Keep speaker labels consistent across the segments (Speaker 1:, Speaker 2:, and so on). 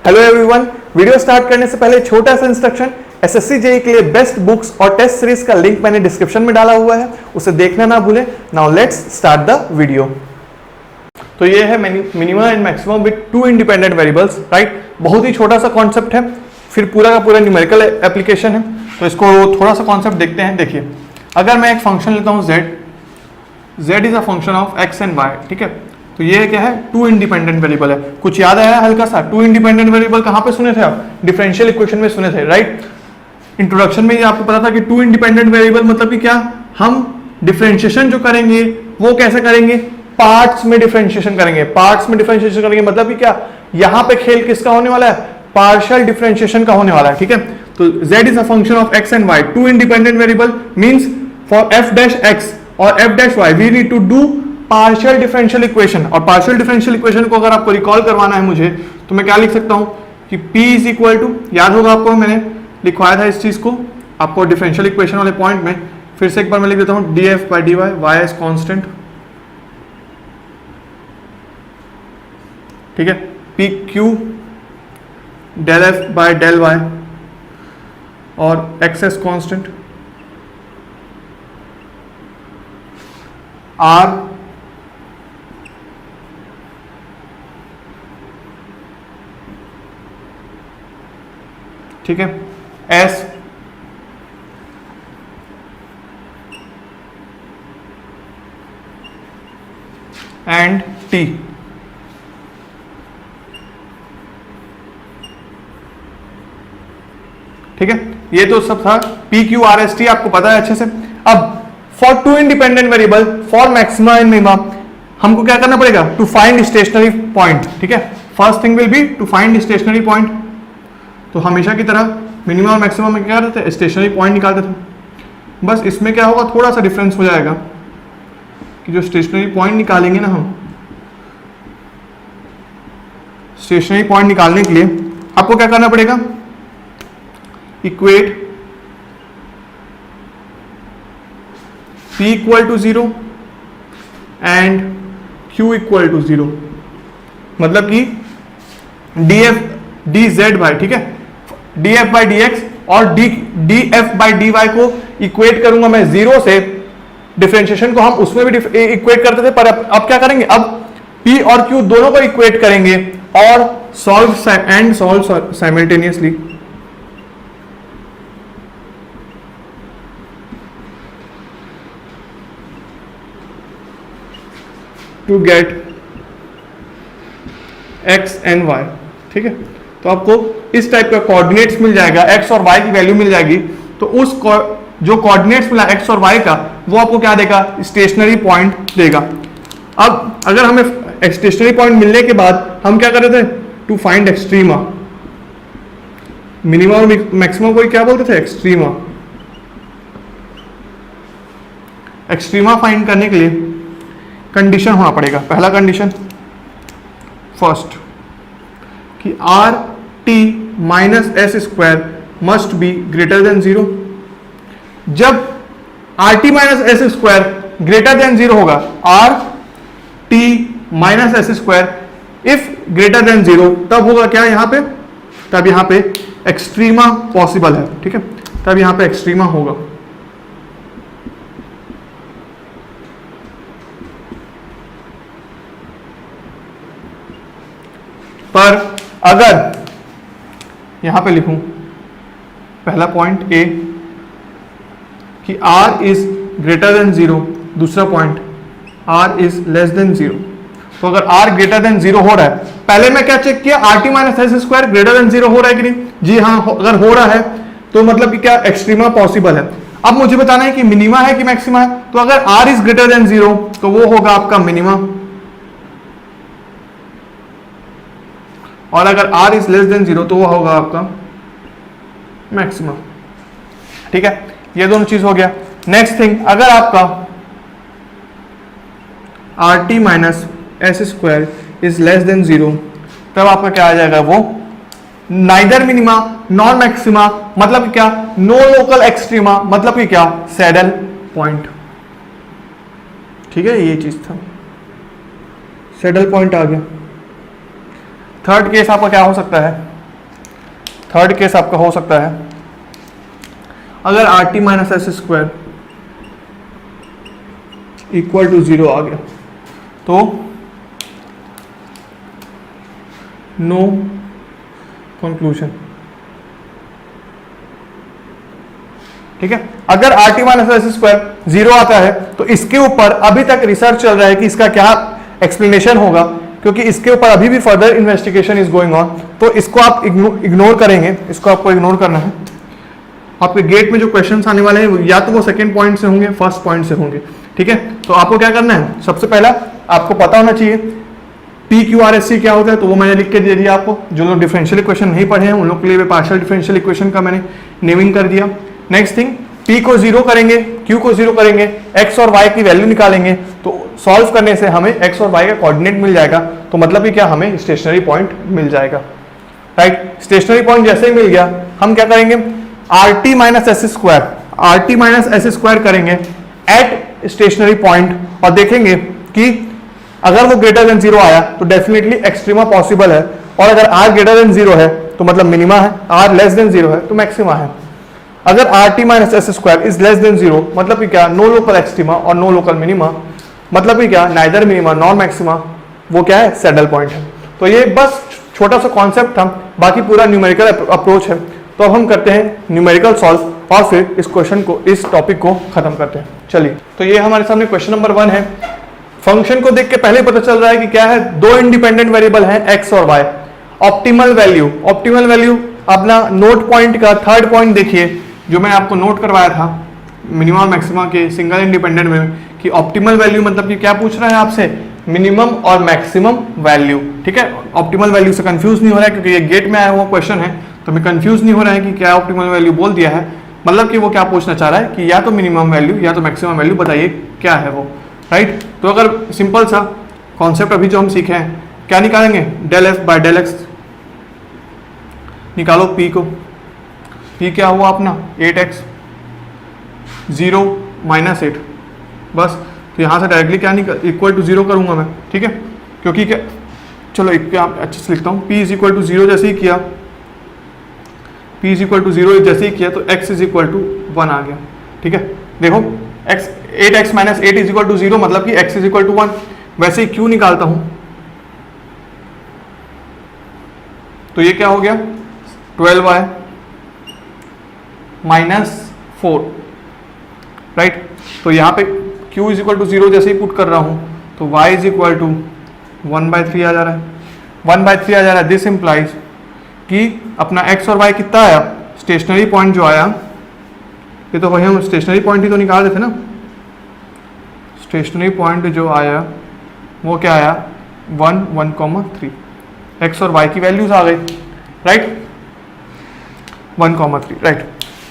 Speaker 1: Hello everyone, video start करने से पहले छोटा सा इंस्ट्रक्शन। एसएससी जेईई के लिए बेस्ट बुक्स और टेस्ट सीरीज का लिंक मैंने डिस्क्रिप्शन में डाला हुआ है, उसे देखना ना भूलें। Now let's start the video. तो ये है minimum and maximum with two independent variables, right. बहुत ही छोटा सा कॉन्सेप्ट है, फिर पूरा का पूरा न्यूमेरिकल एप्लीकेशन है। तो इसको थोड़ा सा कॉन्सेप्ट देखते हैं। देखिए, अगर मैं एक फंक्शन लेता हूँ z is a function of x and y, ठीक है। तो ये क्या है, टू इंडिपेंडेंट वेरिएबल है। कुछ याद आया हल्का सा? टू इंडिपेंडेंट वेरिएबल कहाँ पे सुने थे आप? डिफरेंशियल इक्वेशन में सुने थे, राइट। इंट्रोडक्शन में ये आपको पता था कि टू इंडिपेंडेंट वेरिएबल मतलब कि क्या, हम डिफरेंशिएशन जो करेंगे वो कैसे करेंगे, पार्ट्स में डिफरेंशिएशन करेंगे। पार्ट्स में डिफरेंशिएशन करेंगे मतलब कि क्या, यहाँ पे खेल किसका होने वाला है, पार्शियल डिफरेंशिएशन का होने वाला है, ठीक है। तो z is a function of x and y, two independent variable means for f dash x और f dash y we need to do partial differential equation. और पार्शियल डिफरेंशियल इक्वेशन को अगर आपको रिकॉल करवाना है मुझे, तो मैं क्या लिख सकता हूं कि p इज इक्वल टू, याद होगा आपको, मैंने लिखवाया था इस चीज को आपको डिफरेंशियल इक्वेशन वाले पॉइंट में। फिर से एक बार मैं लिख देता हूं, df by dy, y is constant, ठीक है। pq del f by del y और x इज कांस्टेंट, r ठीक है, S एंड T, ठीक है। ये तो सब था P Q R S T, आपको पता है अच्छे से। अब for two independent variable for maxima and minima हमको क्या करना पड़ेगा, टू फाइंड स्टेशनरी पॉइंट, ठीक है। First thing will be to find stationary point. तो हमेशा की तरह मिनिमम और मैक्सिमम में क्या करते थे, स्टेशनरी पॉइंट निकालते थे। बस इसमें क्या होगा, थोड़ा सा डिफरेंस हो जाएगा कि जो स्टेशनरी पॉइंट निकालेंगे ना हम, स्टेशनरी पॉइंट निकालने के लिए आपको क्या करना पड़ेगा, equate p equal to 0 and q equal to 0, मतलब कि dz बाय, ठीक है, df बाई dx और df बाई dy को इक्वेट करूंगा मैं 0 से। डिफरेंशिएशन को हम उसमें भी इक्वेट करते थे, पर अब क्या करेंगे, अब p और q दोनों को इक्वेट करेंगे और solve simultaneously. To get x and y, ठीक है। तो आपको इस टाइप का कोऑर्डिनेट्स मिल जाएगा, x और y की वैल्यू मिल जाएगी। तो उस जो कोऑर्डिनेट्स मिला x और y का, वो आपको क्या देगा, स्टेशनरी पॉइंट देगा। अब अगर हमें स्टेशनरी पॉइंट मिलने के बाद हम क्या कर रहे थे, टू फाइंड एक्सट्रीमा। मिनिमम और मैक्सिमम को क्या बोलते थे, एक्सट्रीमा। एक्सट्रीमा फाइंड करने के लिए कंडीशन होना पड़ेगा। पहला कंडीशन, फर्स्ट, कि are T minus S square must be greater than 0। जब are T minus S square greater than 0 होगा, are T minus S square if greater than 0, तब होगा क्या यहां पे, तब यहां पे एक्सट्रीमा पॉसिबल है, ठीक है। तब यहां पे एक्सट्रीमा होगा। पर अगर यहां पे लिखूं पहला पॉइंट ए कि r इज ग्रेटर देन 0, दूसरा point r is less than 0। तो अगर r ग्रेटर देन 0 हो रहा है, पहले मैं क्या चेक किया, are T minus S square greater than 0 हो रहा है कि नहीं, जी हाँ, अगर हो रहा है तो मतलब कि क्या, एक्सट्रीमा पॉसिबल है। अब मुझे बताना है कि मिनिमा है कि मैक्सिमा है। तो अगर r इज ग्रेटर देन 0 तो वो होगा आपका मिनिमा, और अगर r इज लेस देन 0 तो वो होगा आपका मैक्सिमम, ठीक है। ये दोनों चीज हो गया। नेक्स्ट थिंग, अगर आपका are T minus S square is less than 0, तब आपका क्या आ जाएगा, वो नाइदर मिनिमा नॉन मैक्सिमा, मतलब क्या, नो लोकल एक्सट्रीमा, मतलब कि क्या, सैडल पॉइंट, ठीक है। ये चीज था, सैडल पॉइंट आ गया। थर्ड केस आपका क्या हो सकता है, थर्ड केस आपका हो सकता है अगर R T minus S square equal to 0 आ गया तो नो कंक्लूजन। ठीक है, अगर R T minus S square 0 आता है तो इसके ऊपर अभी तक रिसर्च चल रहा है कि इसका क्या एक्सप्लेनेशन होगा, क्योंकि इसके ऊपर अभी भी further investigation is going on. तो इसको आप इग्नोर करेंगे, इसको आपको इग्नोर करना है। आपके गेट में जो क्वेश्चंस आने वाले हैं या तो वो सेकंड पॉइंट से होंगे, फर्स्ट पॉइंट से होंगे। ठीक है, तो आपको क्या करना है, सबसे पहला आपको पता होना चाहिए P Q R S C क्या होता है, तो वो मैंने लिख के दे दिया आपको। जो लोग डिफरेंशियल इक्वेशन नहीं पढ़े हैं उन लोग के लिए पार्शियल डिफरेंशियल इक्वेशन का मैंने नेमिंग कर दिया। नेक्स्ट थिंग, p को 0 करेंगे, q को 0 करेंगे, x और y की वैल्यू निकालेंगे, तो सॉल्व करने से हमें x और y का कोऑर्डिनेट मिल जाएगा। तो मतलब कि क्या, हमें स्टेशनरी पॉइंट मिल जाएगा। राइट, स्टेशनरी पॉइंट जैसे ही मिल गया हम क्या करेंगे, are T minus S square करेंगे एट स्टेशनरी पॉइंट और देखेंगे कि अगर वो ग्रेटर देन 0 आया तो डेफिनेटली एक्सट्रीमा पॉसिबल है, और अगर r ग्रेटर देन 0 है तो मतलब मिनिमा है, r लेस देन 0 है तो मैक्सिमा है। अगर R T minus S square is less than 0 मतलब कि क्या, नो लोकल एक्सट्रीमा और नो लोकल मिनिमा, मतलब कि क्या, नाइदर मिनिमा नॉर मैक्सिमा, वो क्या है, सैडल पॉइंट है। तो ये बस छोटा सा कॉन्सेप्ट था, बाकी पूरा न्यूमेरिकल अप्रोच है। तो अब हम करते हैं न्यूमेरिकल सॉल्व और फिर इस क्वेश्चन को, इस टॉपिक को खत्म करते हैं। चलिए, तो ये हमारे सामने क्वेश्चन नंबर 1 है। फंक्शन को देख के पहले पता चल रहा है कि क्या है, दो इंडिपेंडेंट वेरिएबल हैं x और y। ऑप्टिमल वैल्यू अपना नोट पॉइंट का थर्ड पॉइंट देखिए जो मैंने आपको नोट करवाया था मिनिमम और मैक्सिमा के सिंगल इंडिपेंडेंट में, कि ऑप्टिमल वैल्यू मतलब कि क्या पूछ रहा है आपसे, मिनिमम और मैक्सिमम वैल्यू। ठीक है, ऑप्टिमल वैल्यू से कंफ्यूज नहीं हो रहा है क्योंकि ये गेट में आया हुआ क्वेश्चन है, तो हमें कंफ्यूज नहीं हो रहा है कि क्या ऑप्टिमल वैल्यू बोल दिया है, मतलब कि वो क्या पूछना चाह रहा है कि या तो मिनिमम वैल्यू या तो मैक्सिमम वैल्यू, बताइए क्या है वो। राइट, तो अगर सिंपल सा कॉन्सेप्ट अभी जो हम सीखे हैं, क्या निकालेंगे, del F by del X, निकालो पी को। पी क्या हुआ अपना 8x 0 माइनस 8, बस। तो यहाँ से डायरेक्टली क्या निकल, इक्वल टू 0 करूँगा मैं। ठीक है, क्योंकि क्या, चलो अच्छे से लिखता हूँ, p इज इक्वल टू 0 जैसे ही किया, p इज इक्वल टू 0 जैसे ही किया तो x इज इक्वल टू 1 आ गया। ठीक है, देखो 8x minus 8 is equal to 0 मतलब कि x इज इक्वल टू 1। वैसे ही q निकालता हूँ तो ये क्या हो गया, 12y माइनस 4। राइट, तो यहाँ पे q इज इक्वल टू 0 जैसे ही पुट कर रहा हूँ तो y इज इक्वल टू 1/3 आ जा रहा है, 1/3 आ जा रहा है। दिस इम्प्लाइज कि अपना x और y कितना आया, स्टेशनरी पॉइंट जो आया, ये तो वही हम स्टेशनरी पॉइंट ही तो निकाल रहे थे ना। स्टेशनरी पॉइंट जो आया वो क्या आया, 1, 1,3। x और y की वैल्यूज आ गई। राइट, 1,3। राइट,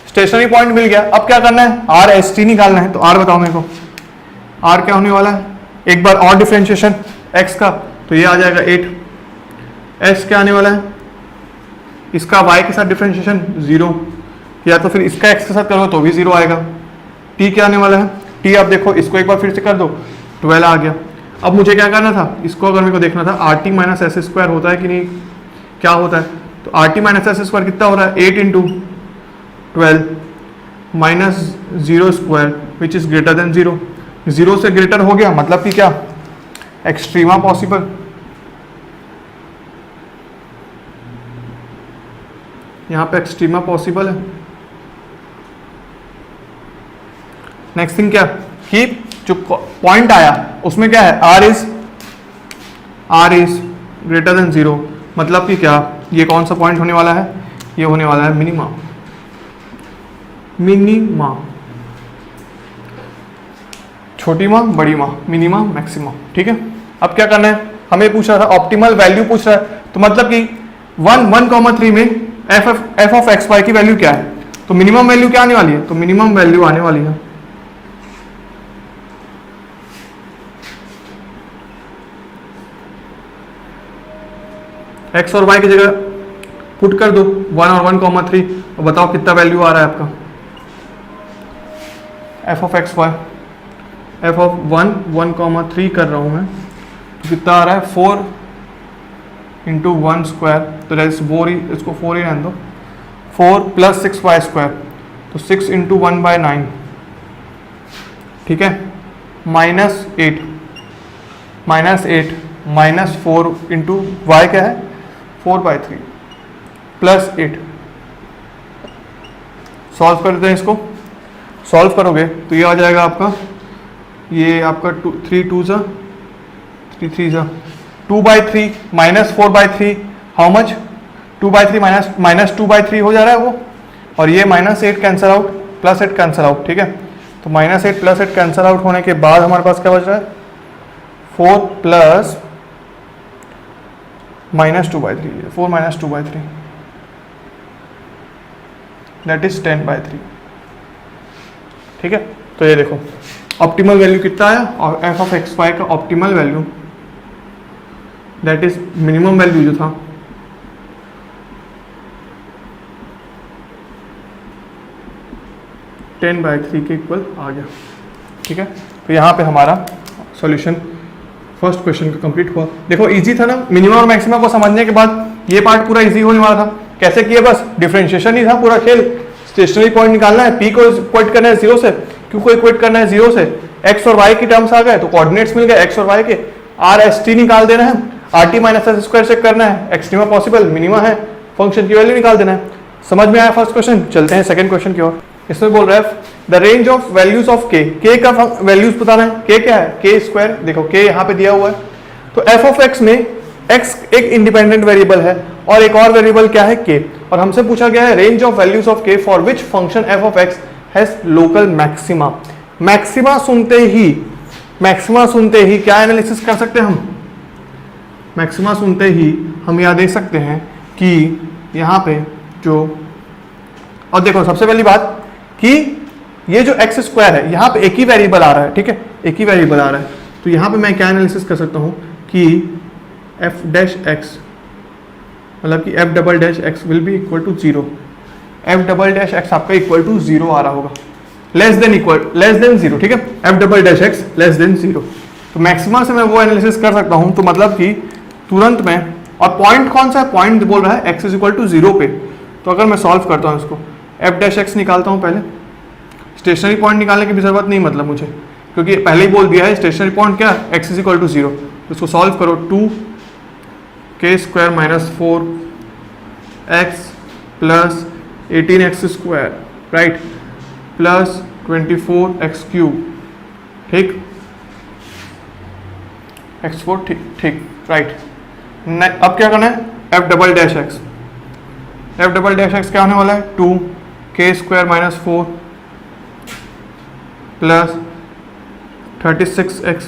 Speaker 1: स्टेशनरी पॉइंट मिल गया। अब क्या करना है, आर एस टी निकालना है। तो आर बताओ मेरे को, आर क्या होने वाला है, एक बार और डिफरेंशिएशन एक्स का, तो ये आ जाएगा 8। एस क्या आने वाला है, इसका y के साथ डिफरेंशिएशन 0, या तो फिर इसका x के साथ करो तो भी 0 आएगा। t क्या आने वाला है, t आप देखो, इसको एक बार फिर से कर दो, 12 आ गया। अब मुझे क्या करना था, इसको अगर मेरे को देखना था are T minus S square होता है कि नहीं, क्या होता है, तो are T minus S square कितना हो रहा है, 8 into 12 minus 0 square which is greater than 0। 0 से ग्रेटर हो गया मतलब कि क्या, एक्सट्रीमा पॉसिबल। यहाँ पे एक्सट्रीमा पॉसिबल है। नेक्स्ट थिंग क्या, कि जो पॉइंट आया उसमें क्या है, आर इज ग्रेटर देन 0, मतलब कि क्या, ये कौन सा पॉइंट होने वाला है, ये होने वाला है मिनिमा। छोटी माँ बड़ी माँ, मिनिमा मैक्सिमा। ठीक है, अब क्या करना है, हमें पूछ रहा था ऑप्टिमल वैल्यू पूछ रहा है, तो मतलब कि 1,3 में एफ ऑफ एक्स वाई की वैल्यू क्या है, तो मिनिमम वैल्यू क्या आने वाली है, तो मिनिमम वैल्यू आने वाली है एक्स और वाई की जगह पुट कर दो 1 और 1,3 और बताओ कितना वैल्यू आ रहा है आपका, F of X Y, F of 1,3 कर रहा हूँ मैं, तो कितना आ रहा है 4 इंटू 1 स्क्वायर, तो जैसे 4 ही, इसको 4 ही रहने दो, 4 प्लस 6y², तो 6 इंटू 1/9, ठीक है, -8 माइनस 4 इंटू वाई क्या है 4/3 प्लस 8। सॉल्व कर देते हैं इसको। सॉल्व करोगे तो ये आ जाएगा आपका, ये आपका 3 2 सा 3 3 सा 2/3 माइनस 4/3, हाउ मच 2/3 माइनस 2/3 हो जा रहा है वो, और ये -8 कैंसिल आउट, +8 कैंसिल आउट, ठीक है। तो -8 +8 कैंसिल आउट होने के बाद हमारे पास क्या बच रहा है 4 प्लस -2/3, 4 - 2/3 दैट इज 10/3, ठीक है। तो ये देखो ऑप्टिमल वैल्यू कितना आया, और f(x, y) का optimal value that is minimum value जो था 10/3 के इक्वल आ गया, ठीक है। तो यहाँ पे हमारा सॉल्यूशन फर्स्ट क्वेश्चन का कंप्लीट हुआ। देखो इजी था ना, मिनिमम और मैक्सिमम को समझने के बाद ये पार्ट पूरा इजी होने वाला था। कैसे किया, बस डिफरेंशिएशन ही था पूरा खेल। स्टेशनरी पॉइंट निकालना है, पी को इक्वेट करना है 0 से, क्यू को इक्वेट करना है 0 से, एक्स और वाई की टर्म्स आ गए तो कोऑर्डिनेट्स मिल गए एक्स और वाई के, आर एस टी निकाल देना है, R T minus S square check करना है, एक्सट्रीमा पॉसिबल मिनिमा है, फंक्शन की वैल्यू निकाल देना है। समझ में आया फर्स्ट क्वेश्चन। चलते हैं सेकंड क्वेश्चन की ओर। इसमें बोल रहा है the range of values of के का वैल्यूज बताना है। के क्या है, के स्क्वायर, देखो के यहाँ पे दिया हुआ है। तो एफ ऑफ एक्स में एक्स एक इंडिपेंडेंट वेरिएबल है और एक और वेरिएबल क्या है के, और हमसे पूछा गया है रेंज ऑफ वैल्यूज ऑफ के for which function F of x has local maxima. Maxima सुनते ही क्या एनालिसिस कर सकते हैं हम, मैक्सिमा सुनते ही हम यह देख सकते हैं कि यहाँ पे जो, और देखो सबसे पहली बात कि ये जो एक्स स्क्वायर है यहाँ पे एक ही वेरिएबल आ रहा है, ठीक है, एक ही वेरिएबल आ रहा है। तो यहाँ पे मैं क्या एनालिसिस कर सकता हूँ कि एफ डैश एक्स, मतलब कि F double dash X will be equal to 0, F double dash X आपका इक्वल टू 0 आ रहा होगा, लेस देन 0, ठीक है, F double dash X less than 0। तो मैक्सिमा से मैं वो एनालिसिस कर सकता हूँ, तो मतलब कि तुरंत में, और पॉइंट कौन सा है, पॉइंट बोल रहा है एक्स इज इक्वल टू 0 पे। तो अगर मैं सॉल्व करता हूँ इसको, एफ डैश एक्स निकालता हूँ पहले, स्टेशनरी पॉइंट निकालने की भी जरूरत नहीं मतलब मुझे, क्योंकि पहले ही बोल दिया है स्टेशनरी पॉइंट क्या, एक्स इज इक्वल टू 0। तो इसको सॉल्व करो, 2k² - 4x plus 18x², right, plus 24x³, ठीक, x4, ठीक, राइट। अब क्या करना है, F double dash x, F double dash x क्या होने वाला है, 2k² - 4 plus 36x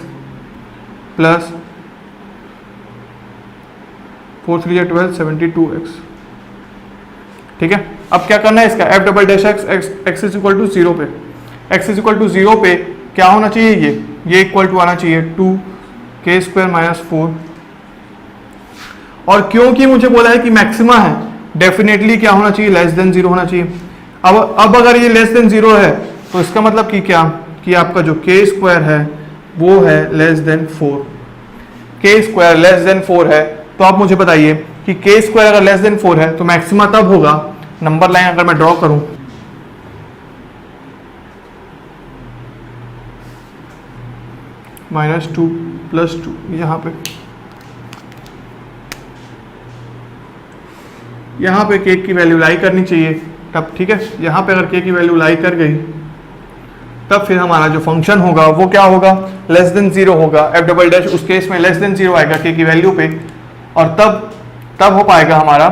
Speaker 1: plus 4 3 12 72x, ठीक है। अब क्या करना है इसका, F double dash X is equal to 0 पे, एक्स इज इक्वल टू 0 पे क्या होना चाहिए, ये इक्वल टू आना चाहिए 2k² - 4, और क्योंकि मुझे बोला है कि मैक्सिमा है, डेफिनेटली क्या होना चाहिए, लेस देन 0 होना चाहिए। अब अगर ये लेस देन 0 है तो इसका मतलब कि क्या, कि आपका जो k² है वो है less than 4, k² less than 4 है। तो आप मुझे बताइए कि k² अगर लेस देन 4 है तो मैक्सिमा तब होगा, नंबर लाइन अगर मैं ड्रॉ करूं, -2 + 2 यहाँ पे k की वैल्यू लाई करनी चाहिए तब, ठीक है। यहाँ पे अगर k की वैल्यू लाई कर गई तब फिर हमारा जो फंक्शन होगा वो क्या होगा, लेस देन 0 होगा, एफ डबल डैश उस केस में लेस देन 0 आएगा k की वैल्यू पे, और तब हो पाएगा हमारा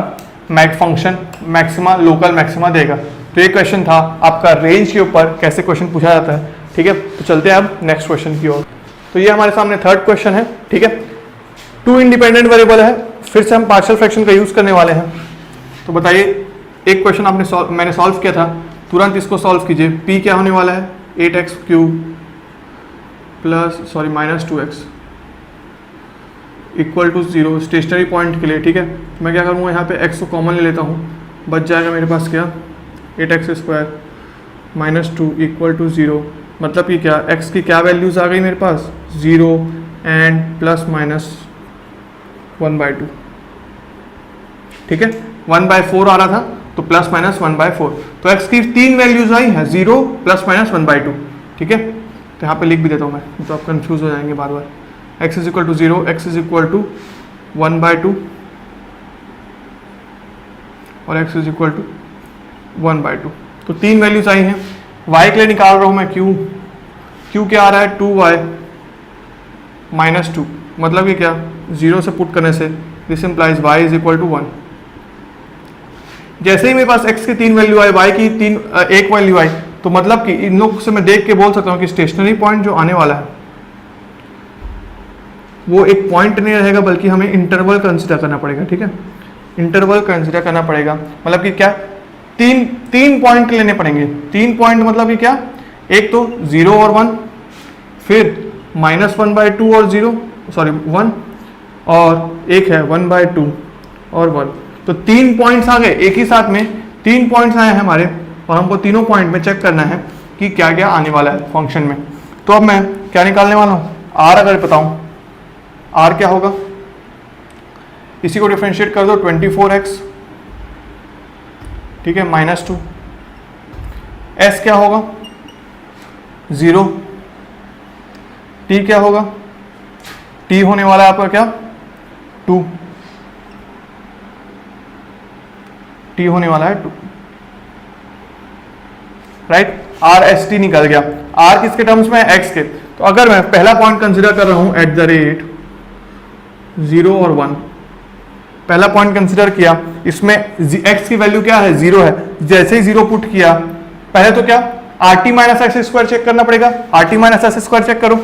Speaker 1: फंक्शन मैक्सिमा, लोकल मैक्सिमा देगा। तो ये क्वेश्चन था आपका रेंज के ऊपर कैसे क्वेश्चन पूछा जाता है, ठीक है। तो चलते हैं अब नेक्स्ट क्वेश्चन की ओर। तो ये हमारे सामने थर्ड क्वेश्चन है, ठीक है। 2 इंडिपेंडेंट वेरिएबल है, फिर से हम पार्शियल फ्रैक्शन का यूज करने वाले हैं। तो बताइए, एक क्वेश्चन मैंने सॉल्व किया था, तुरंत इसको सॉल्व कीजिए। p क्या होने वाला है, 8x³ plus -2x equal to 0 stationary point के लिए, ठीक है। मैं क्या करूँगा, यहाँ पे x को कॉमन ले लेता हूँ, बच जाएगा मेरे पास क्या, 8x² -2 इक्वल टू 0, मतलब कि क्या, x की क्या वैल्यूज़ आ गई मेरे पास, 0 एंड ±1/2, ठीक है। 1/4 आ रहा था तो प्लस माइनस 1/4। तो x की 3 वैल्यूज आई हैं, 0 प्लस माइनस 1/2। ठीक है, तो यहाँ पे लिख भी देता हूँ मैं, तो आप कंफ्यूज हो जाएंगे बार बार। x is equal to 0, x is equal to 1/2 और x इज इक्वल टू 1/2। तो 3 वैल्यूज आई हैं। y के लिए निकाल रहा हूँ मैं q क्या आ रहा है 2y माइनस 2, मतलब कि क्या 0 से पुट करने से this implies y is equal to 1। जैसे ही मेरे पास x की 3 वैल्यू आई, y की एक वैल्यू आई, तो मतलब कि इन लोग से मैं देख के बोल सकता हूँ कि स्टेशनरी पॉइंट जो आने वाला है वो एक पॉइंट नहीं रहेगा, बल्कि हमें इंटरवल कंसिडर करना पड़ेगा। ठीक है, इंटरवल कंसिडर करना पड़ेगा, मतलब कि क्या तीन पॉइंट लेने पड़ेंगे। 3 पॉइंट मतलब कि क्या, एक तो 0 और 1, फिर माइनस 1/2 और 1, और एक है 1/2 और 1। तो 3 पॉइंट्स आ गए एक ही साथ में, 3 पॉइंट्स आए हैं हमारे, और हमको तीनों पॉइंट में चेक करना है कि क्या क्या आने वाला है फंक्शन में। तो अब मैं क्या निकालने वाला हूँ, r अगर बताऊँ, r क्या होगा, इसी को डिफरेंशिएट कर दो 24x, ठीक है, माइनस 2। s क्या होगा 0, t क्या होगा, t होने वाला है आपका क्या 2, t होने वाला है 2, राइट। r s t निकल गया। r किसके टर्म्स में है, x के। तो अगर मैं पहला पॉइंट कंसिडर कर रहा हूं @ 0 और 1, पहला पॉइंट कंसिडर किया, इसमें x की वैल्यू क्या है 0 है। जैसे ही 0 पुट किया, पहले तो क्या rt minus X square check करना पड़ेगा, rt minus X square check करो,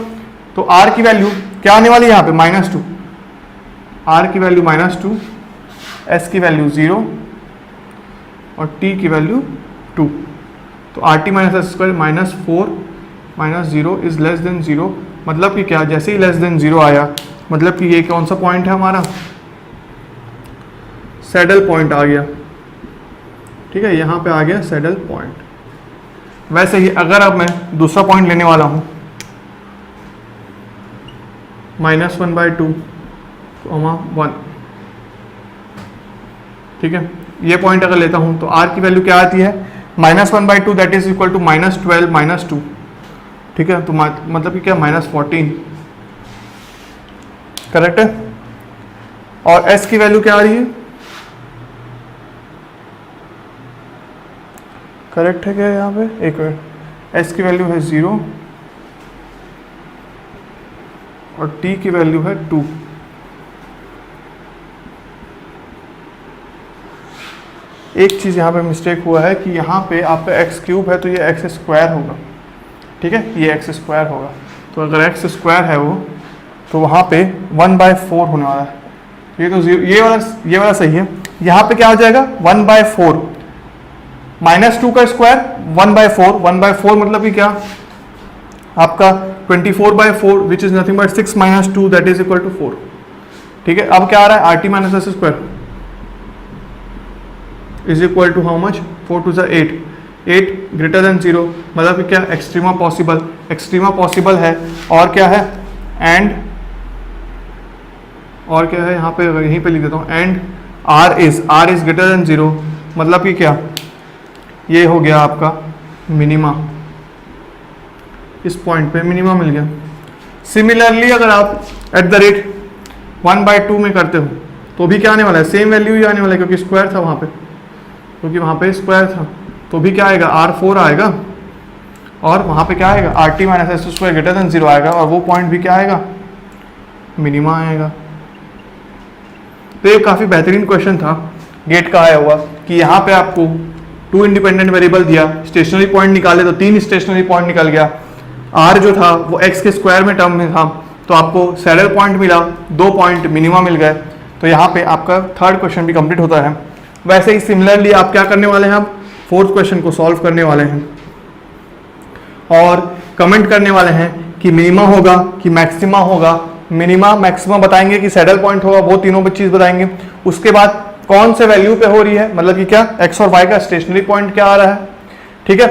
Speaker 1: तो r की वैल्यू क्या आने वाली है यहाँ पे -2, r की वैल्यू -2, s की वैल्यू 0 और t की वैल्यू 2। तो rt minus X square -4 -0 is less than 0, मतलब कि क्या, जैसे ही लेस देन 0 आया, मतलब कि ये कौन सा पॉइंट है हमारा, सैडल पॉइंट आ गया। ठीक है, यहाँ पे आ गया सैडल पॉइंट। वैसे ही अगर अब मैं दूसरा पॉइंट लेने वाला हूँ -1/2 1, ठीक है, ये पॉइंट अगर लेता हूँ तो r की वैल्यू क्या आती है -1/2, दैट इज इक्वल टू -12 -2। ठीक है, तो मतलब कि क्या -14, करेक्ट है। और s की वैल्यू क्या आ रही है, करेक्ट है क्या यहाँ पे, एक मिनट, s की वैल्यू है 0 और t की वैल्यू है 2। एक चीज़ यहाँ पे मिस्टेक हुआ है कि यहाँ पे आपका x³ है तो ये x² होगा। ठीक है, ये x² होगा, तो अगर x² है वो, तो वहाँ पे 1/4 होने वाला है। ये तो ये वाला सही है। यहाँ पे क्या हो जाएगा 1/4, -2 का स्क्वायर 1/4, 1/4 मतलब कि क्या आपका 24/4 which is nothing but 6 - 2 that is equal to 4। ठीक है, अब क्या आ रहा है rt minus S square is equal to how much, 4 2 8, 8 greater than 0, मतलब कि क्या एक्सट्रीमा पॉसिबल है। और क्या है एंड, और क्या है यहाँ पे, अगर यहीं पे लिख देता हूँ and r is greater than 0, मतलब कि क्या ये हो गया आपका मिनिमा, इस पॉइंट पे मिनिमा मिल गया। सिमिलरली अगर आप @1/2 में करते हो तो भी क्या आने वाला है, सेम वैल्यू ही आने वाला है, क्योंकि स्क्वायर था वहाँ पे, स्क्वायर था, तो भी क्या आएगा r4 आएगा, और वहाँ पे क्या आएगा rt minus S square greater than 0 आएगा, और वो पॉइंट भी क्या आएगा मिनिमा आएगा। तो ये काफ़ी बेहतरीन क्वेश्चन था गेट का आया हुआ, कि यहाँ पे आपको 2 इंडिपेंडेंट वेरिएबल दिया, स्टेशनरी पॉइंट निकाले तो 3 स्टेशनरी पॉइंट निकल गया, r जो था वो x के स्क्वायर में टर्म में था, तो आपको सैडल पॉइंट मिला, 2 पॉइंट मिनिमा मिल गए। तो यहाँ पे आपका थर्ड क्वेश्चन भी कंप्लीट होता है। वैसे ही सिमिलरली आप क्या करने वाले हैं, आप फोर्थ क्वेश्चन को सॉल्व करने वाले हैं और कमेंट करने वाले हैं कि मिनिमा होगा कि मैक्सिमा होगा। मिनिमा मैक्सिमा बताएंगे कि सैडल पॉइंट होगा, वो तीनों चीज़ बताएंगे। उसके बाद कौन से वैल्यू पे हो रही है, मतलब कि क्या x और y का स्टेशनरी पॉइंट क्या आ रहा है। ठीक है,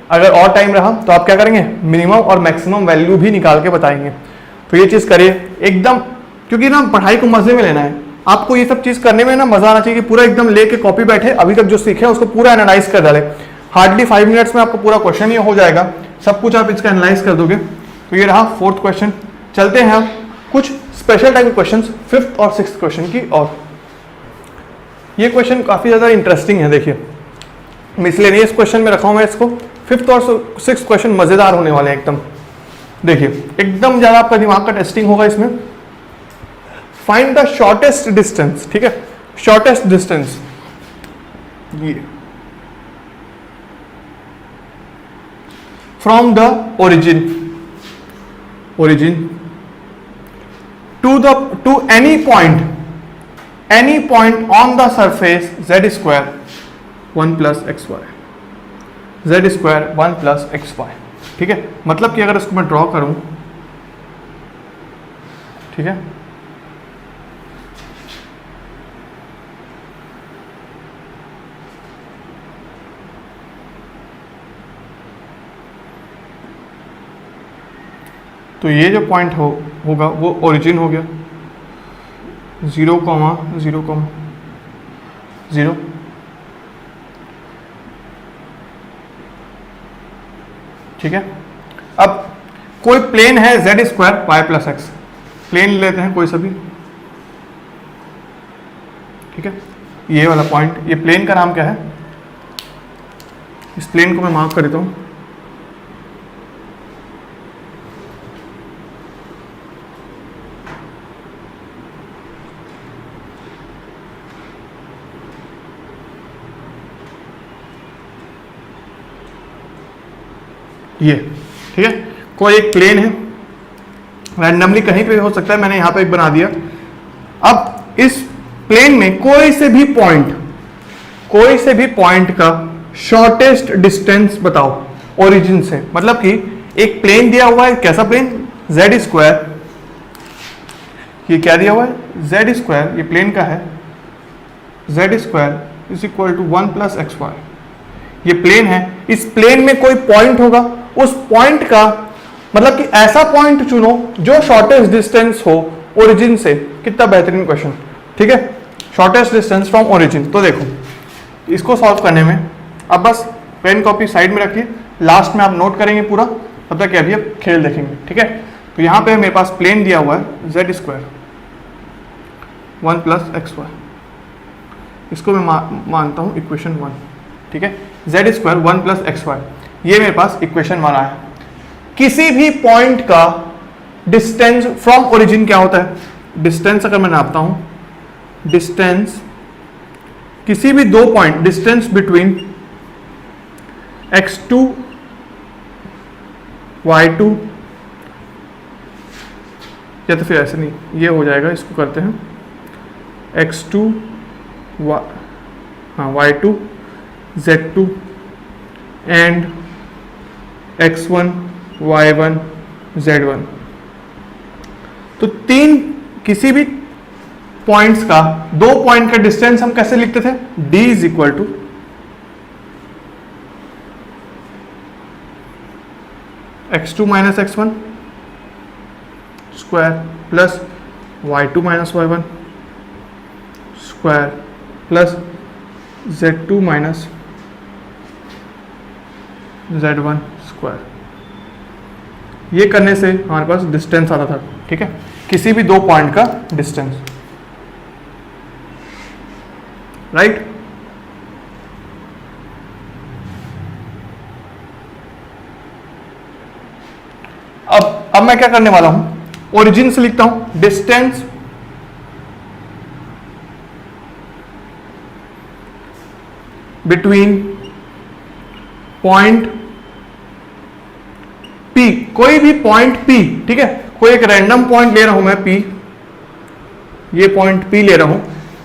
Speaker 1: अगर और टाइम रहा तो आप क्या करेंगे, मिनिमम और मैक्सिमम वैल्यू भी निकाल के बताएंगे। तो ये चीज़ करिए एकदम, क्योंकि ना पढ़ाई को मजे में लेना है, आपको ये सब चीज करने में ना मजा आना चाहिए कि पूरा एकदम लेके कॉपी बैठे, अभी तक जो सीखे उसको पूरा एनालाइज कर डाले। हार्डली 5 मिनट्स में आपको पूरा क्वेश्चन ही हो जाएगा, सब कुछ आप इसका एनालाइज कर दोगे। तो ये रहा 4th क्वेश्चन। चलते हैं हम कुछ स्पेशल टाइप के क्वेश्चन 5th और 6th क्वेश्चन की। और ये क्वेश्चन काफी ज्यादा इंटरेस्टिंग है। देखिए मिसलेनियस क्वेश्चन में रखा हूं मैं इसको। 5th और 6th क्वेश्चन मजेदार होने वाले हैं एकदम। देखिए एकदम ज्यादा आपका दिमाग का टेस्टिंग होगा इसमें। फाइंड द शॉर्टेस्ट डिस्टेंस, ठीक है, शॉर्टेस्ट डिस्टेंस ये from the origin to any point on the surface z square 1 plus X Y, z square 1 plus X Y. ठीक है, मतलब कि अगर इसको मैं ड्रॉ करूं, ठीक है, तो ये जो पॉइंट होगा वो ओरिजिन हो गया 0, 0, 0। ठीक है, अब कोई प्लेन है z square y plus X, plane लेते हैं कोई सा भी। ठीक है, ये वाला पॉइंट, ये प्लेन का नाम क्या है, इस प्लेन को मैं मार्क कर देता हूं। ये ठीक है, कोई एक प्लेन है, रैंडमली कहीं पे हो सकता है, मैंने यहां पे एक बना दिया। अब इस प्लेन में कोई से भी पॉइंट का शॉर्टेस्ट डिस्टेंस बताओ ओरिजिन से। मतलब कि एक प्लेन दिया हुआ है, कैसा प्लेन, z स्क्वायर, ये क्या दिया हुआ है, z स्क्वायर, ये प्लेन का है, z square is equal to 1 plus X Y, ये प्लेन है। इस प्लेन में कोई पॉइंट होगा, उस पॉइंट का मतलब कि ऐसा पॉइंट चुनो जो शॉर्टेस्ट डिस्टेंस हो ओरिजिन से। कितना बेहतरीन क्वेश्चन, ठीक है, शॉर्टेस्ट डिस्टेंस फ्रॉम ओरिजिन। तो देखो इसको सॉल्व करने में अब बस पेन कॉपी साइड में रखिए, लास्ट में आप नोट करेंगे पूरा, तब तक अभी आप खेल देखेंगे। ठीक है, तो यहाँ पे मेरे पास प्लेन दिया हुआ है z square 1 plus X Y, इसको मैं मानता हूँ इक्वेशन 1। ठीक है, z square 1 plus X Y, ये मेरे पास इक्वेशन 1 आया। किसी भी पॉइंट का डिस्टेंस फ्रॉम ओरिजिन क्या होता है, डिस्टेंस अगर मैं नापता हूं, डिस्टेंस किसी भी दो point, distance between x2 y2, या तो फिर ऐसे नहीं, ये हो जाएगा, इसको करते हैं x2 y2 z2 and x1 y1 z1। तो तीन किसी भी पॉइंट्स का, दो पॉइंट का डिस्टेंस हम कैसे लिखते थे, d is equal to x2 minus x1 square plus y2 minus y1 square plus z2 minus z1 square. ये करने से हमारे पास डिस्टेंस आता था। ठीक है, किसी भी दो पॉइंट का डिस्टेंस, राइट। अब मैं क्या करने वाला हूं, ओरिजिन से लिखता हूं डिस्टेंस बिटवीन पॉइंट P, कोई भी पॉइंट P, ठीक है, कोई एक रैंडम पॉइंट ले रहा हूं मैं P, ये पॉइंट P ले रहा हूं,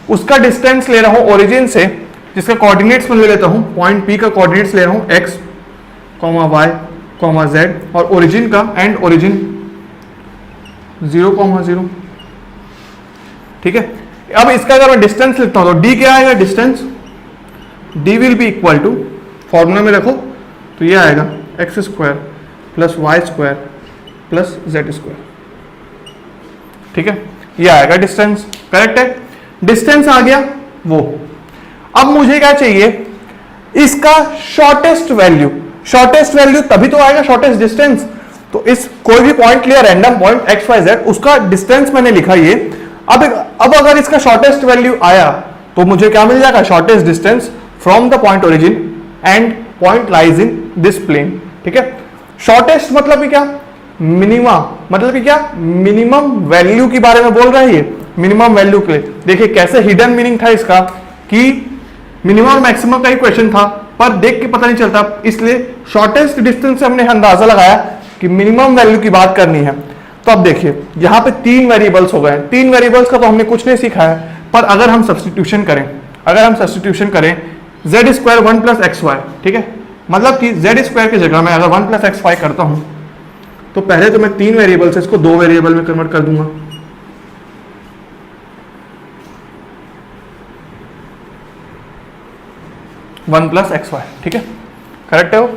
Speaker 1: उसका डिस्टेंस ले रहा हूं ओरिजिन से, जिसका कोऑर्डिनेट्स में ले लेता हूं, पॉइंट P का कोऑर्डिनेट्स ले रहा हूं x, y, z, और ओरिजिन का एंड ओरिजिन 0, 0। ठीक है, अब इसका अगर मैं डिस्टेंस लिखता हूं तो d क्या आएगा, distance d will be equal to, formula में रखो तो ये आएगा X square plus Y square plus Z square. ठीक है, ये आएगा डिस्टेंस, करेक्ट है। डिस्टेंस आ गया वो। अब मुझे क्या चाहिए, इसका शॉर्टेस्ट वैल्यू। शॉर्टेस्ट वैल्यू तभी तो आएगा शॉर्टेस्ट डिस्टेंस। तो इस कोई भी पॉइंट लिया, random point X Y Z, उसका डिस्टेंस मैंने लिखा ये। अब अगर इसका शॉर्टेस्ट वैल्यू आया तो मुझे क्या मिल जाएगा, shortest distance from the point origin and point lies in this plane. ठीक है, शॉर्टेस्ट मतलब कि क्या, मिनिमा, मतलब कि क्या, मिनिमम वैल्यू के बारे में बोल रहा है ये, मिनिमम वैल्यू के लिए। देखिए कैसे हिडन मीनिंग था इसका कि मिनिमम और मैक्सिमम का ही क्वेश्चन था, पर देख के पता नहीं चलता, इसलिए शॉर्टेस्ट डिस्टेंस से हमने अंदाजा लगाया कि मिनिमम वैल्यू की बात करनी है। तो अब देखिए यहां पे 3 वेरिएबल्स हो गए। 3 वेरिएबल्स का तो हमने कुछ नहीं सीखा है, पर अगर हम सब्स्टिट्यूशन करें Z square 1 plus X Y, ठीक है, मतलब कि जेड स्क्वायर की जगह मैं अगर 1 प्लस एक्स वाई करता हूं तो पहले तो मैं 3 वेरिएबल से इसको 2 वेरिएबल में कन्वर्ट कर दूंगा। वन प्लस एक्स वाई, ठीक है, करेक्ट है वो।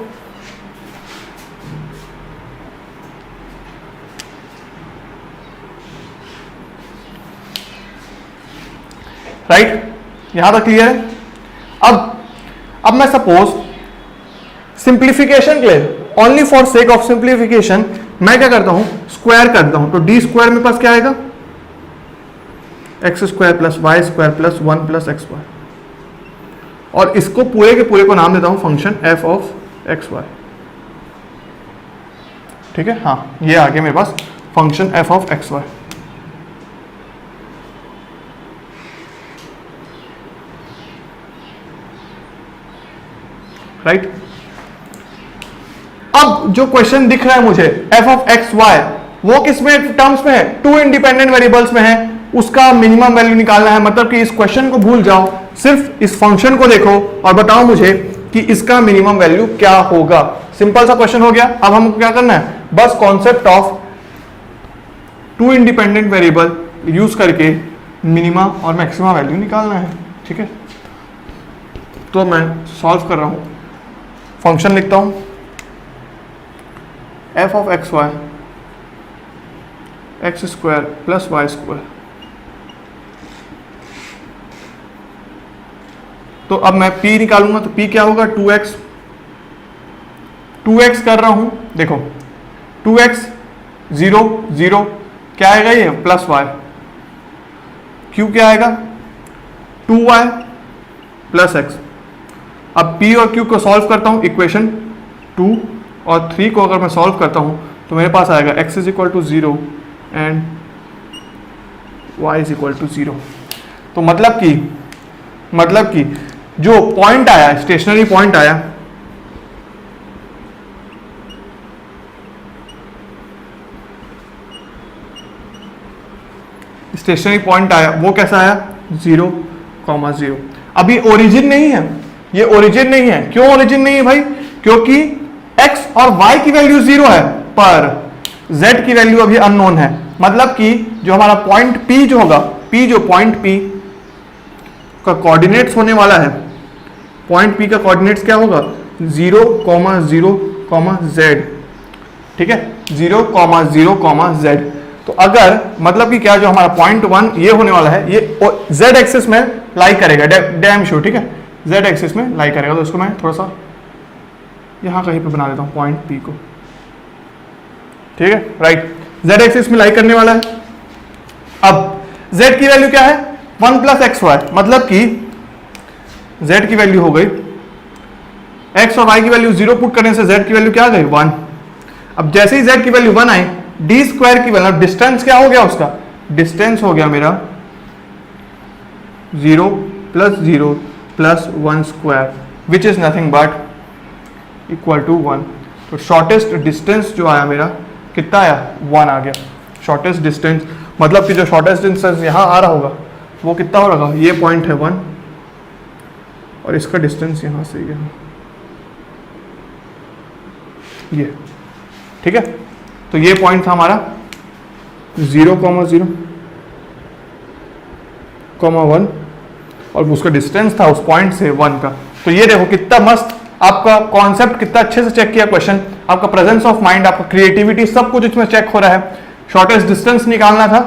Speaker 1: राइट, यहां तक क्लियर है। अब मैं सपोज सिंप्लीफिकेशन के लिए, only for sake of simplification, मैं क्या करता हूं, स्क्वायर करता हूं। तो डी स्क्वायर मेरे पास क्या आएगा, X square plus Y square plus 1 plus X Y, और इसको पूरे के पूरे को नाम देता हूं function F of X Y. ठीक है, हाँ ये आ गया मेरे पास function F of X Y. Right, अब जो क्वेश्चन दिख रहा है मुझे एफ ऑफ एक्स वाई, वो किस में टर्म्स में है, 2 इंडिपेंडेंट वेरिएबल्स में है, उसका मिनिमम वैल्यू निकालना है। मतलब कि इस क्वेश्चन को भूल जाओ, सिर्फ इस फंक्शन को देखो और बताओ मुझे कि इसका मिनिमम वैल्यू क्या होगा। सिंपल सा क्वेश्चन हो गया। अब हमको क्या करना है, बस concept of 2 independent variable use करके मिनिमा और मैक्सिमा वैल्यू निकालना है। ठीक है, तो मैं सॉल्व कर रहा हूं, फंक्शन लिखता हूं F of X Y X square plus Y square. तो अब मैं p निकालूंगा तो p क्या होगा, 2x। 2x कर रहा हूं, देखो 2x 0 0 क्या आएगा, ये प्लस y। q क्या आएगा, 2y प्लस x। अब p और q को सॉल्व करता हूं, इक्वेशन 2 और 3 को अगर मैं सॉल्व करता हूं तो मेरे पास आएगा x is equal to 0 and y is equal to 0। तो मतलब कि जो पॉइंट आया, स्टेशनरी पॉइंट आया, वो कैसा आया, 0,0। अभी ओरिजिन नहीं है, ये ओरिजिन नहीं है। क्यों ओरिजिन नहीं है भाई, क्योंकि x और y की वैल्यू 0 है, पर z की वैल्यू अभी अननोन है। मतलब कि जो हमारा पॉइंट P जो होगा, पॉइंट P का कोऑर्डिनेट्स होने वाला है, पॉइंट P का कोऑर्डिनेट्स क्या होगा, 0,0,z। ठीक है, 0,0,z। तो अगर मतलब कि क्या, जो हमारा पॉइंट 1 ये होने वाला है, ये z एक्सिस में लाई करेगा, डैम श्योर। ठीक है, z एक्सिस में लाई करेगा। तो इसको मैं थोड़ा सा यहां कहीं पे बना देता हूं पॉइंट P को। ठीक है, राइट, z एक्सिस में लाई करने वाला है। अब z की वैल्यू क्या है, 1 प्लस एक्स वाई, मतलब कि z की वैल्यू हो गई, x और y की वैल्यू 0 पुट करने से z की वैल्यू क्या आ गई, 1। अब जैसे ही z की वैल्यू 1 आई, डी स्क्वायर की वैल्यू, डिस्टेंस क्या हो गया, उसका डिस्टेंस हो गया मेरा 0 plus 0 plus 1 square, which is nothing but equal to 1। तो शॉर्टेस्ट डिस्टेंस जो आया मेरा, कितना आया, 1 आ गया। शॉर्टेस्ट डिस्टेंस मतलब कि जो शॉर्टेस्ट डिस्टेंस यहां आ रहा होगा वो कितना हो रहा, ये पॉइंट है 1 और इसका डिस्टेंस यहां से यहाँ ये। ठीक है, तो ये पॉइंट था हमारा 0,0,1 और उसका डिस्टेंस था उस पॉइंट से 1 का। तो ये देखो कितना मस्त आपका कॉन्सेप्ट, कितना अच्छे से चेक किया क्वेश्चन, आपका प्रेजेंस ऑफ माइंड, आपका क्रिएटिविटी, सब कुछ इसमें चेक हो रहा है। शॉर्टेस्ट डिस्टेंस निकालना था,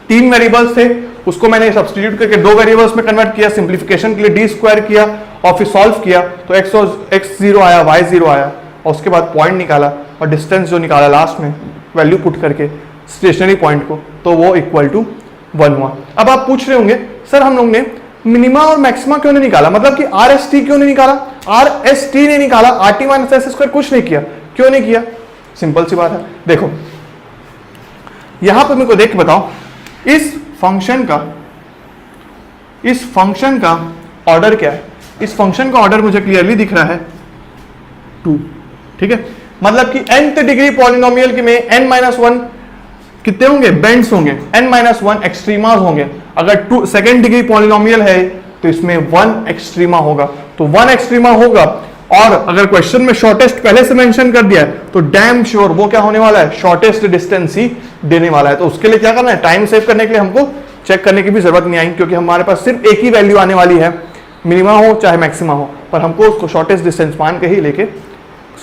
Speaker 1: 3 वेरिएबल्स थे उसको मैंने सब्स्टिट्यूट करके दो वेरिएबल्स में कन्वर्ट किया, सिंप्लीफिकेशन के लिए डी स्क्वायर किया और फिर सॉल्व किया तो एक्स जीरो आया, वाई जीरो आया और उसके बाद पॉइंट निकाला और डिस्टेंस जो निकाला लास्ट में वैल्यू पुट करके स्टेशनरी पॉइंट को, तो वो इक्वल टू 1 हुआ। अब आप पूछ रहे होंगे सर हम लोग ने मिनिमा और मैक्सिमा क्यों नहीं निकाला, मतलब कि आर एस टी क्यों नहीं निकाला, आर एस टी नहीं निकाला, are T minus S square कुछ नहीं किया, क्यों नहीं किया? सिंपल सी बात है, देखो यहां पर मेरे को देख के बताओ, इस फंक्शन का ऑर्डर क्या है? इस फंक्शन का ऑर्डर मुझे क्लियरली दिख रहा है 2, ठीक है, मतलब कि nth डिग्री पॉलिनोमियल के में n-1 कितने होंगे? बेंड्स होंगे, n-1 एक्सट्रीमास होंगे। अगर सेकेंड डिग्री पॉलिनोमियल है तो इसमें 1 एक्सट्रीमा होगा, तो 1 एक्सट्रीमा होगा। और अगर क्वेश्चन में शॉर्टेस्ट पहले से मेंशन कर दिया है तो डैम श्योर वो क्या होने वाला है? शॉर्टेस्ट डिस्टेंस ही देने वाला है। तो उसके लिए क्या करना है? टाइम सेव करने के लिए हमको चेक करने की भी जरूरत नहीं आई, क्योंकि हमारे पास सिर्फ एक ही वैल्यू आने वाली है, मिनिमा हो चाहे मैक्सिमा हो, पर हमको उसको शॉर्टेस्ट डिस्टेंस मान के ही लेके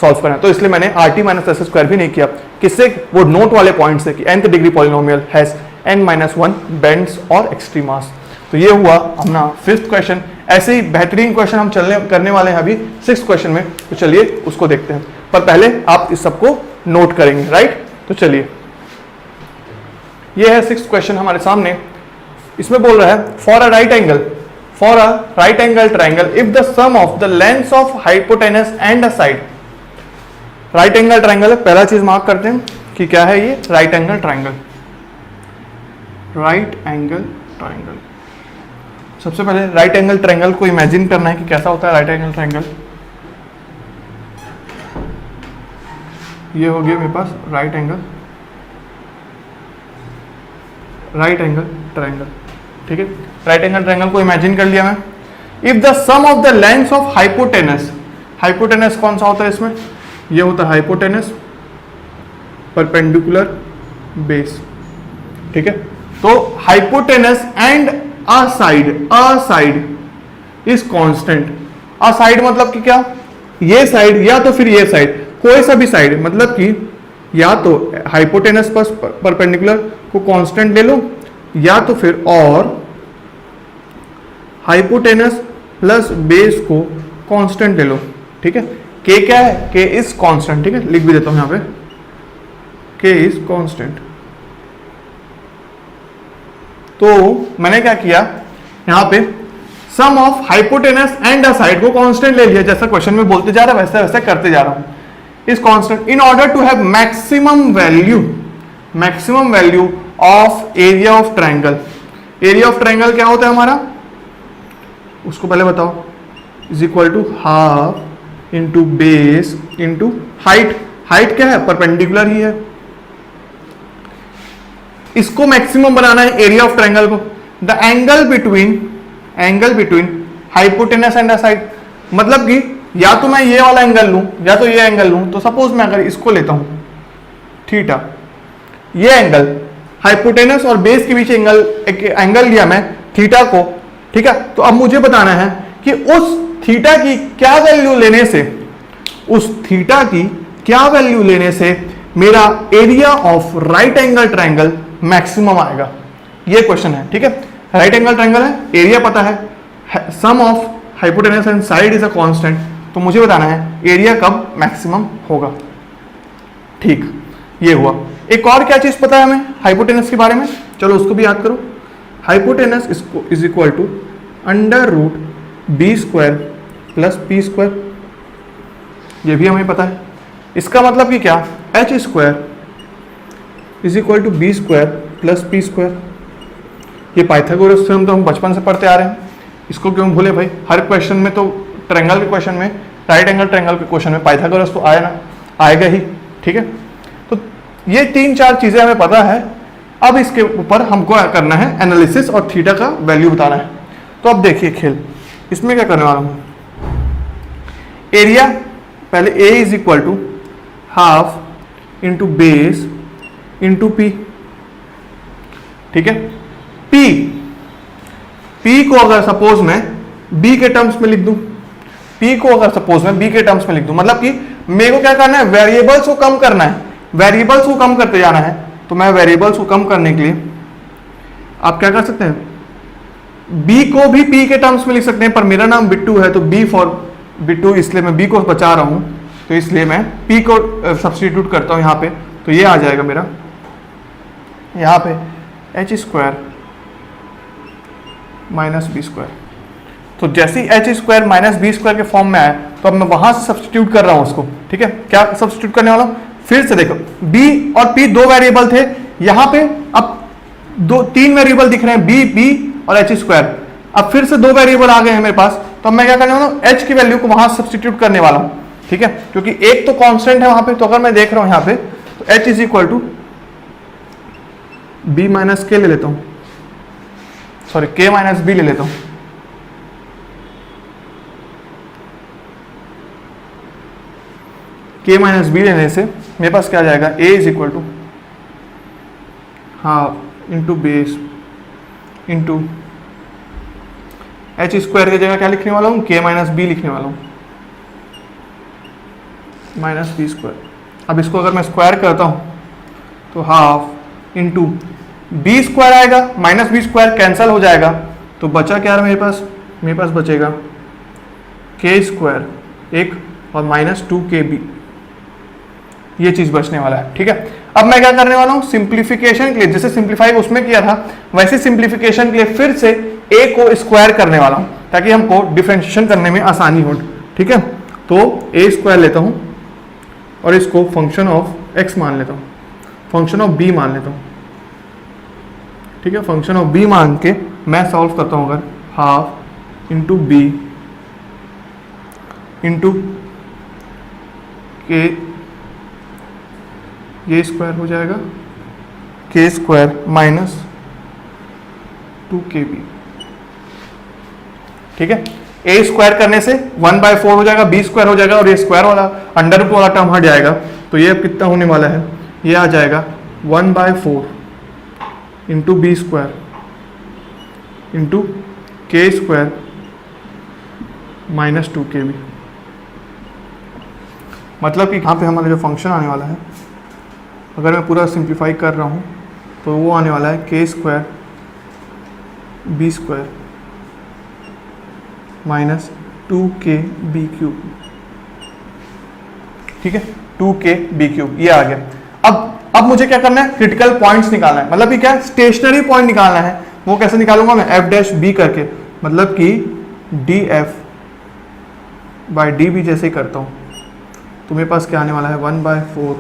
Speaker 1: सॉल्व करना है। तो इसलिए मैंने are T minus S square भी नहीं किया, किससे? वो नोट वाले पॉइंट से कि nth degree polynomial has n-1 bends और एक्सट्रीमास। तो ये हुआ अपना 5th क्वेश्चन। ऐसे ही बेहतरीन क्वेश्चन हम करने वाले हैं अभी 6th क्वेश्चन में, तो चलिए उसको देखते हैं, पर पहले आप इस सबको नोट करेंगे, राइट? तो चलिए, ये है 6th क्वेश्चन हमारे सामने। इसमें बोल रहा है for a right angle triangle if the sum of the lengths of hypotenuse and a side. Right angle triangle है, पहला चीज मार्क करते हैं कि क्या है ये right angle triangle. Right angle triangle, सबसे पहले राइट एंगल ट्राइंगल को इमेजिन करना है कि कैसा होता है राइट एंगल ट्राइंगल। ये हो गया मेरे पास राइट एंगल ट्राइंगल, ठीक है। राइट एंगल ट्राइंगल को इमेजिन कर लिया मैं। If the sum of the lengths of hypotenuse, hypotenuse कौन सा होता है इसमें? ये होता है हाइपोटेनस परपेंडिकुलर बेस, ठीक है। तो hypotenuse and a side is constant. A side मतलब कि क्या? ये साइड या तो फिर ये साइड, कोई सा भी साइड, मतलब कि या तो हाइपोटेनस पर परपेंडिकुलर को कांस्टेंट ले लो या तो फिर और हाइपोटेनस प्लस बेस को कांस्टेंट ले लो, ठीक है। के क्या है? के इज कांस्टेंट, ठीक है, लिख भी देता हूं यहां पे, के इज कांस्टेंट। तो मैंने क्या किया यहां पे, sum of hypotenuse and a side को कांस्टेंट ले लिया, जैसा क्वेश्चन में बोलते जा रहा है वैसे वैसे करते जा रहा हूं। Is constant in order to have maximum value of area of triangle. Area of triangle क्या होता है हमारा? उसको पहले बताओ। Is equal to half into base into height. Height क्या है? परपेंडिकुलर ही है। इसको मैक्सिमम बनाना है एरिया ऑफ ट्राइंगल को। The angle between hypotenuse and a side, मतलब कि या तो मैं ये वाला एंगल लूं या तो ये एंगल लूं। तो सपोज मैं अगर इसको लेता हूं थीटा, ये एंगल हाइपोटेनस और बेस के बीच एंगल लिया मैं थीटा को, ठीक है। तो अब मुझे बताना है कि उस थीटा की क्या वैल्यू लेने से मेरा area of right angle triangle maximum आएगा। ये क्वेश्चन है, ठीक है। राइट एंगल ट्राइंगल है, एरिया पता है, sum of hypotenuse and side is a constant, तो मुझे बताना है एरिया कब मैक्सिमम होगा, ठीक। ये हुआ। एक और क्या चीज पता है हमें हाइपोटेनस के बारे में? चलो उसको भी याद करो। Hypotenuse is equal to under root B square plus P square, ये भी हमें पता है। इसका मतलब कि क्या? H square is equal to B square plus P square. ये पाइथागोरस थ्योरम तो हम बचपन से पढ़ते आ रहे हैं, इसको क्यों भूले भाई? हर क्वेश्चन में तो ट्रायंगल के क्वेश्चन में, राइट एंगल ट्रायंगल के क्वेश्चन में पाइथागोरस तो आएगा ही, ठीक है। तो ये 3-4 चीजें हमें पता है। अब इसके ऊपर हमको करना है एनालिसिस और थीटा का वैल्यू बताना है। तो अब देखिए खेल, इसमें क्या करने वाला हूं, एरिया पहले A is equal to half into base into P, ठीक है। पी को अगर सपोज मैं बी के टर्म्स में लिख दूं, मतलब कि मेरे को क्या करना है? वेरिएबल्स को कम करना है, वेरिएबल्स को कम करते जाना है। तो मैं वेरिएबल्स को कम करने के लिए आप क्या कर सकते हैं? बी को भी पी के टर्म्स में लिख सकते हैं, पर मेरा नाम बिट्टू है तो बी फॉर बिट्टू, इसलिए मैं बी को बचा रहा हूं, तो इसलिए मैं पी को सब्स्टिट्यूट करता हूं यहाँ पे, तो ये आ जाएगा मेरा यहाँ पे H square minus B square. तो जैसे ही H square minus B square के फॉर्म में आया तो अब मैं वहां से सब्स्टिट्यूट कर रहा हूं उसको, ठीक है। क्या सब्स्टिट्यूट करने वाला हूं, फिर से देखो बी और पी दो वेरिएबल थे, यहां पे अब तीन वेरिएबल दिख रहे हैं, बी बी और एच स्क्वायर। अब फिर से दो वेरिएबल आ गए हैं मेरे पास, तो अब मैं क्या करने वाला हूं, एच की वैल्यू को वहां सब्स्टिट्यूट करने वाला हूं, ठीक है, क्योंकि एक तो कांस्टेंट है वहां पे। तो अगर मैं देख रहा हूं यहां पे तो H is equal to B minus K ले लेता हूं, सॉरी के माइनस बी ले लेता हूं, के माइनस बी लेने से मेरे पास क्या आ जाएगा, A is equal to half into base into H square की जगह क्या लिखने वाला हूं, के माइनस बी लिखने वाला हूं, माइनस बी स्क्वायर। अब इसको अगर मैं स्क्वायर करता हूं तो हाफ इंटू बी स्क्वायर आएगा, माइनस बी स्क्वायर कैंसल हो जाएगा, तो बचा क्या मेरे पास बचेगा के स्क्वायर एक और माइनस 2kb, ये चीज बचने वाला है, ठीक है। अब मैं क्या करने वाला हूं, सिंप्लीफिकेशन के लिए जैसे सिंप्लीफाई उसमें किया था वैसे सिंप्लीफिकेशन के लिए फिर से a को स्क्वायर करने वाला हूं ताकि हमको डिफरेंशिएशन करने में आसानी हो, ठीक है। तो a स्क्वायर लेता हूं और इसको फंक्शन ऑफ x मान लेता हूं, फंक्शन ऑफ b मान लेता हूं, ठीक है। फंक्शन ऑफ b मान के मैं सॉल्व करता हूं, अगर हाफ इंटू बी इंटू के, ये स्क्वायर हो जाएगा के स्क्वायर माइनस 2kb, ठीक है। ए स्क्वायर करने से 1/4 हो जाएगा, बी स्क्वायर हो जाएगा और ये स्क्वायर वाला अंडर रूट वाला टर्म हट जाएगा, तो ये अब कितना होने वाला है, ये आ जाएगा 1/4 इंटू बी स्क्वायर इंटू के स्क्वायर माइनस 2kb। मतलब कि यहाँ पे हमारा जो फंक्शन आने वाला है, अगर मैं पूरा सिंप्लीफाई कर रहा हूँ तो वो आने वाला है K square B square minus 2kb cube, ठीक है, 2kb क्यूब, ये आ गया। अब मुझे क्या करना है, क्रिटिकल पॉइंट्स निकालना है, मतलब कि क्या स्टेशनरी पॉइंट निकालना है। वो कैसे निकालूंगा मैं, एफ डैश बी करके, मतलब कि D F by D B जैसे ही करता हूँ, तो मेरे पास क्या आने वाला है 1/4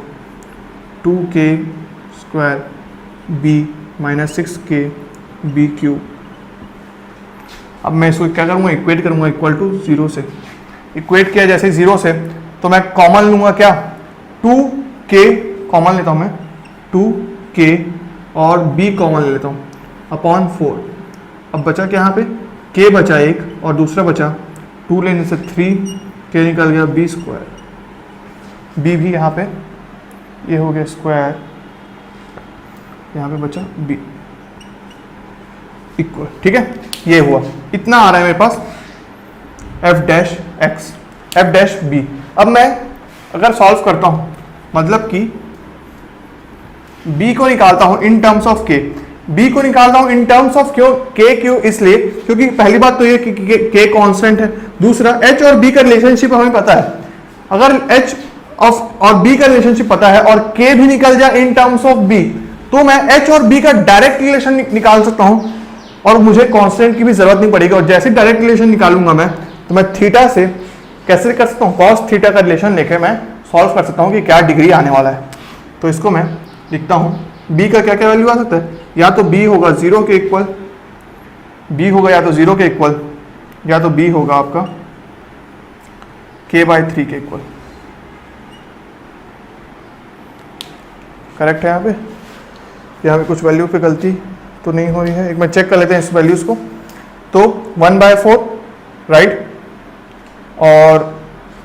Speaker 1: 2k square b minus 6kb cube. अब मैं इसको क्या करूँगा, इक्वेट करूँगा इक्वल टू 0 से। इक्वेट किया जैसे 0 से तो मैं कॉमन लूँगा क्या, 2k कॉमन लेता हूँ मैं, 2k और b कॉमन ले लेता हूँ अपॉन 4। अब बचा क्या यहाँ पे, k बचा एक और दूसरा बचा 2 लेने से 3k निकल गया b स्क्वायर, b भी यहाँ पे ये हो गया स्क्वायर, यहाँ पे बचा b इक्वल, ठीक है। ये हुआ, इतना आ रहा है मेरे पास f dash x f dash b। अब मैं अगर सॉल्व करता हूं, मतलब कि b को निकालता हूं in terms of k, b को निकालता हूं इन टर्म्स ऑफ k क्यों, इसलिए क्योंकि पहली बात तो ये कि k कांस्टेंट है, दूसरा h और b का रिलेशनशिप हमें पता है। अगर h और b का रिलेशनशिप पता है और k भी निकल जाए इन टर्म्स ऑफ b, तो मैं h और b का डायरेक्ट रिलेशन निकाल सकता हूं और मुझे कांस्टेंट की भी जरूरत नहीं पड़ेगी। और जैसे डायरेक्ट रिलेशन निकालूंगा मैं, तो मैं थीटा से कैसे कर सकता हूँ, कॉस थीटा का रिलेशन लेके मैं सॉल्व कर सकता हूँ कि क्या डिग्री आने वाला है। तो इसको मैं लिखता हूँ, b का क्या क्या वैल्यू आ सकता है, या तो b होगा 0 के इक्वल, b होगा या तो 0 के इक्वल, या तो b होगा आपका k/3 के इक्वल। करेक्ट है यहाँ पे कुछ वैल्यू पे गलती तो नहीं हो रही है, एक बार चेक कर लेते हैं इस वैल्यूज को। तो 1/4 राइट, और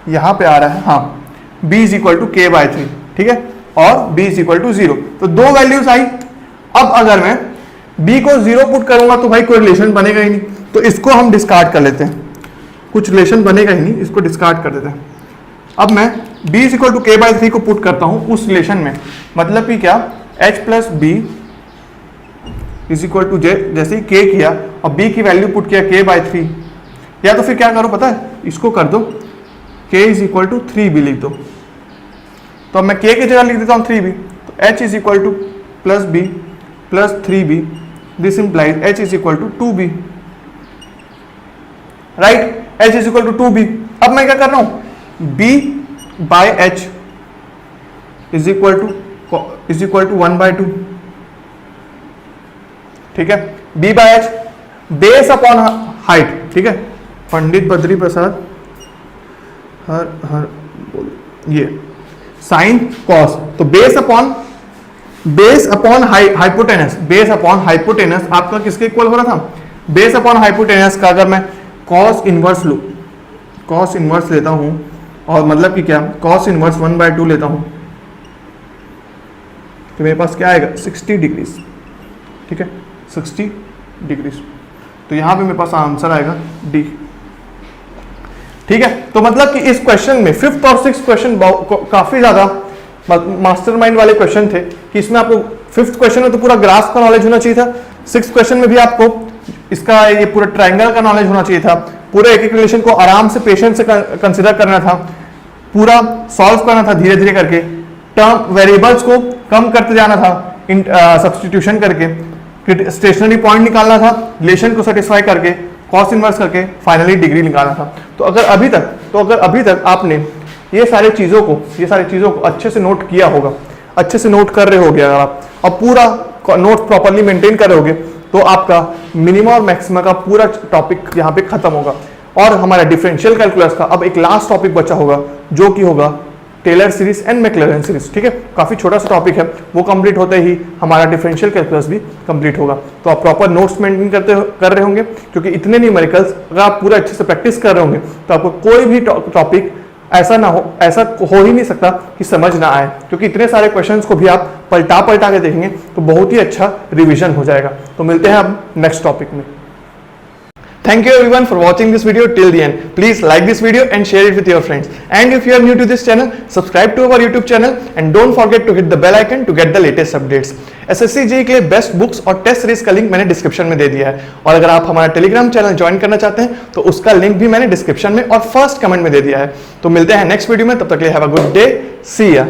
Speaker 1: यहाँ पे आ रहा है हाँ b is equal to k/3, ठीक है, और b इज इक्वल टू 0। तो दो वैल्यूज आई। अब अगर मैं b को 0 पुट करूंगा तो भाई कोई रिलेशन बनेगा ही नहीं, तो इसको हम डिस्कार्ड कर लेते हैं, कुछ रिलेशन बनेगा ही नहीं, इसको डिस्कार्ड कर देते हैं। अब मैं b is equal to k/3 को पुट करता हूं उस रिलेशन में, मतलब कि क्या h plus B is equal to जैसे ही k किया और b की वैल्यू पुट किया k/3, या तो फिर क्या करो पता है, इसको कर दो k is equal to 3b लिख दो। तो अब मैं k की जगह लिख देता हूँ 3b, तो h is equal to plus b plus 3b, this implies h is equal to 2b, right, h is equal to 2b। अब मैं क्या कर रहा हूं, b by h is equal to 1/2, ठीक है, b by h base upon height, ठीक है, पंडित बद्री प्रसाद हर ये साइन कॉस, तो base upon hypotenuse, base upon hypotenuse आपका किसके इक्वल हो रहा था, बेस अपॉन हाइपोटेनस का अगर मैं कॉस इनवर्स लूं, कॉस इनवर्स लेता हूं, और मतलब कि क्या, कॉस इनवर्स 1/2 लेता हूं, तो मेरे पास क्या आएगा 60 डिग्रीज, ठीक है, 60 डिग्रीज। तो यहां पे मेरे पास आंसर आएगा डी, ठीक है। तो मतलब कि इस क्वेश्चन में 5th और 6th क्वेश्चन काफी ज्यादा मास्टरमाइंड वाले क्वेश्चन थे, कि इसमें आपको 5th क्वेश्चन में तो पूरा ग्राफ का नॉलेज होना चाहिए था, 6th क्वेश्चन में भी आपको इसका ये पूरा ट्रायंगल का नॉलेज होना चाहिए था, पूरे एक एक रिलेशन को आराम से पेशेंस से कंसिडर करना था, पूरा सॉल्व करना था धीरे धीरे करके, टर्म वेरिएबल्स को कम करते जाना था सब्स्टिट्यूशन करके, स्टेशनरी पॉइंट निकालना था, रिलेशन को सेटिस्फाई करके, कॉस इनवर्स करके फाइनली डिग्री निकालना था। तो अगर अभी तक आपने ये सारी चीज़ों को अच्छे से नोट किया होगा, अच्छे से नोट कर रहे होगे अगर आप, और पूरा नोट प्रॉपरली मेंटेन कर रहे होगे, तो आपका मिनिमम और मैक्सिमम का पूरा टॉपिक यहाँ पे खत्म होगा। और हमारा डिफरेंशियल कैलकुलस का अब एक लास्ट टॉपिक बचा होगा, जो कि होगा Taylor series and Maclaurin series, ठीक है, काफी छोटा सा टॉपिक है, वो कंप्लीट होते ही हमारा डिफरेंशियल कैलकुलस भी कंप्लीट होगा। तो आप प्रॉपर नोट्स मेंटेन कर रहे होंगे, क्योंकि इतने न्यूमेरिकल्स अगर आप पूरा अच्छे से प्रैक्टिस कर रहे होंगे तो आपको कोई भी टॉपिक ऐसा हो ही नहीं सकता कि समझ ना आए, क्योंकि इतने सारे क्वेश्चंस को भी आप पलटा के देखेंगे तो बहुत ही अच्छा रिवीजन हो जाएगा। तो मिलते हैं अब नेक्स्ट टॉपिक में। Thank you everyone for watching this video till the end. Please like this video and share it with your friends. And if you are new to this channel, subscribe to our YouTube channel and don't forget to hit the bell icon to get the latest updates. SSC JEE के लिए best books और test series का link मैंने description में दे दिया है, और अगर आप हमारा टेलीग्राम चैनल ज्वाइन करना चाहते हैं तो उसका लिंक भी मैंने डिस्क्रिप्शन में और फर्स्ट कमेंट में दे दिया है। तो मिलते हैं नेक्स्ट वीडियो में, तब तक के लिए हैव अ गुड डे, सी या।